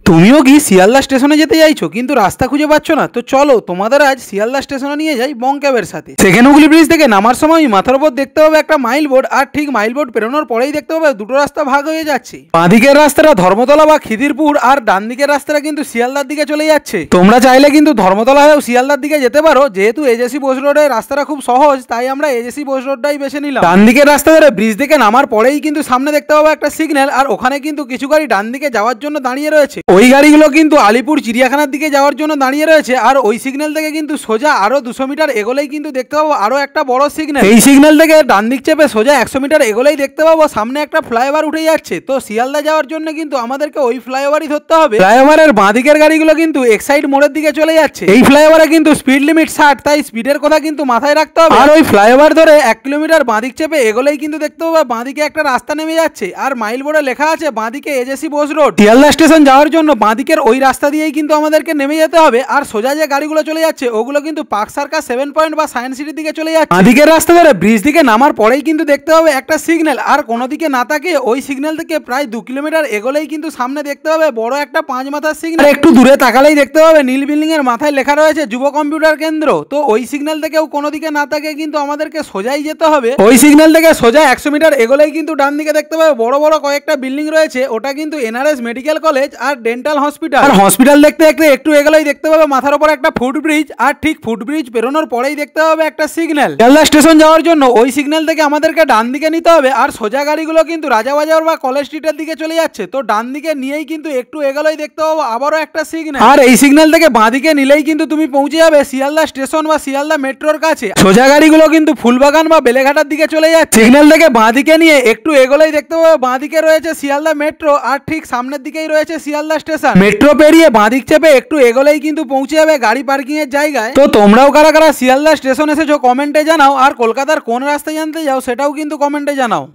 তুমিও কি শিয়ালদা স্টেশনে যেতে চাইছো কিন্তু রাস্তা খুঁজে পাচ্ছ না? তো চলো তোমাদের আজ শিয়ালদা স্টেশনে নিয়ে যাই বং ক্যাবের সাথে। সেকেন্ড হুগলি ব্রিজ থেকে নামার সময় মাথার উপর দেখতে পাবে একটা মাইল বোর্ড, আর ঠিক মাইল বোর্ড পেরোনোর পরেই দেখতে পাবে দুটো রাস্তা ভাগ হয়ে যাচ্ছে। বাঁ দিকের রাস্তাটা ধর্মতলা বা খিদিরপুর, আর ডান দিকের রাস্তাটা কিন্তু শিয়ালদার দিকে চলে যাচ্ছে। তোমরা চাইলে কিন্তু ধর্মতলা হয়েও শিয়ালদার দিকে যেতে পারো, যেহেতু এজেসি বোস রোডের রাস্তাটা খুব সহজ, তাই আমরা এজেসি বোস রোডটাই বেছে নিলাম। ডান দিকের রাস্তা ধরে ব্রিজ থেকে নামার পরেই কিন্তু সামনে দেখতে পাবো একটা সিগন্যাল, আর ওখানে কিন্তু কিছু গাড়ি ডান দিকে যাওয়ার জন্য দাঁড়িয়ে রয়েছে। ওই গাড়িগুলো কিন্তু আলিপুর চিড়িয়াখানার দিকে যাওয়ার জন্য দাঁড়িয়ে রয়েছে। আর ওই সিগন্যাল থেকে কিন্তু সোজা আরো 200 মিটার এগোলেই কিন্তু দেখতে পাবো আরো একটা বড় সিগন্যাল। এই সিগন্যাল থেকে ডান দিক চেপে সোজা 100 মিটার এগোলেই দেখতে পাবো সামনে একটা ফ্লাইওভার উঠে যাচ্ছে। তো শিয়ালদা যাওয়ার জন্য কিন্তু আমাদেরকে ওই ফ্লাইওভারই ধরতে হবে। ফ্লাইওভারের বাঁ দিকের গাড়িগুলো কিন্তু এক্সাইড মোড়ের দিকে চলে যাচ্ছে। এই ফ্লাইওভারে কিন্তু স্পিড লিমিট 60, তাই স্পিডের কথা কিন্তু মাথায় রাখতে হবে। আর ওই ফ্লাইওভার ধরে 1 কিলোমিটার বাঁ দিক চেপে এগোলেই কিন্তু দেখতে পাবো বাঁ দিকে একটা রাস্তা নেমে যাচ্ছে, আর মাইল বোর্ডে লেখা আছে বাঁ দিকে AJC Bose road. Sealdah station যাওয়ার জন্য বাঁ দিকের ওই রাস্তা দিয়েই কিন্তু আমাদেরকে নেমে যেতে হবে। আর সোজা যে গাড়িগুলো চলে যাচ্ছে ওগুলো কিন্তু পার্ক সার্কাস 7 পয়েন্ট বা সায়েন্স সিটির দিকে চলে যাচ্ছে। বাঁদিকের রাস্তা ধরে ব্রিজ দিকে নামার পরেই কিন্তু দেখতে হবে একটা সিগন্যাল, আর কোনো দিকে না তাকিয়ে ওই সিগন্যাল থেকে প্রায় 2 কিলোমিটার এগোলেই কিন্তু সামনে দেখতে হবে বড় একটা 5 মাথার সিগন্যাল। একটু দূরে তাকালেই দেখতে হবে নীল বিল্ডিং এর মাথায় লেখা রয়েছে যুব কম্পিউটার কেন্দ্র। তো ওই সিগন্যাল থেকেও কোনো দিকে না তাকিয়ে কিন্তু আমাদেরকে সোজাই যেতে হবে। ওই সিগন্যাল থেকে সোজা 100 মিটার এগোলেই কিন্তু ডান দিকে দেখতে পাবে বড় বড় কয়েকটা বিল্ডিং রয়েছে। ওটা কিন্তু এনআরএস মেডিকেল কলেজ আর ডেন্টাল হসপিটাল। আর হসপিটাল দেখতে দেখতে একটু এগোলেই দেখতে পাবে মাথার উপর একটা ফুটব্রিজ, আর ঠিক ফুটব্রিজ পেরোনোর পরেই দেখতে হবে একটা সিগন্যাল। শিয়ালদা স্টেশন যাওয়ার জন্য ওই সিগন্যাল থেকে আমাদেরকে ডান দিকে নিতে হবে। আর সোজা গাড়িগুলো কিন্তু রাজাবাজার বা কলেজ স্ট্রিটের দিকে চলে যাচ্ছে। তো ডান দিকে নিয়েই কিন্তু একটু এগোলেই দেখতে পাবো আবারও একটা সিগন্যাল, আর এই সিগন্যাল থেকে বাঁ দিকে নিলেই কিন্তু তুমি পৌঁছে যাবে শিয়ালদা স্টেশন বা শিয়ালদা মেট্রোর কাছে। সোজা গাড়িগুলো কিন্তু ফুলবাগান বা বেলেঘাটার দিকে চলে যাচ্ছে। সিগন্যাল থেকে বাঁ দিকে নিয়ে একটু এগোলেই দেখতে পাবো বাঁ দিকে রয়েছে শিয়ালদা মেট্রো, আর ঠিক সামনের দিকেই রয়েছে শিয়ালদা স্টেশন। মেট্রো পেরিয়ে বাঁ দিক চেপে একটু এগোলেই কিন্তু পৌঁছে যাবে গাড়ি পার্কিং এর জায়গায়। তো তোমরাও কারা কারা শিয়ালদা স্টেশন এসেছো কমেন্টে জানাও, আর কলকাতার কোন রাস্তায় জানতে যাও সেটাও কিন্তু কমেন্টে জানাও।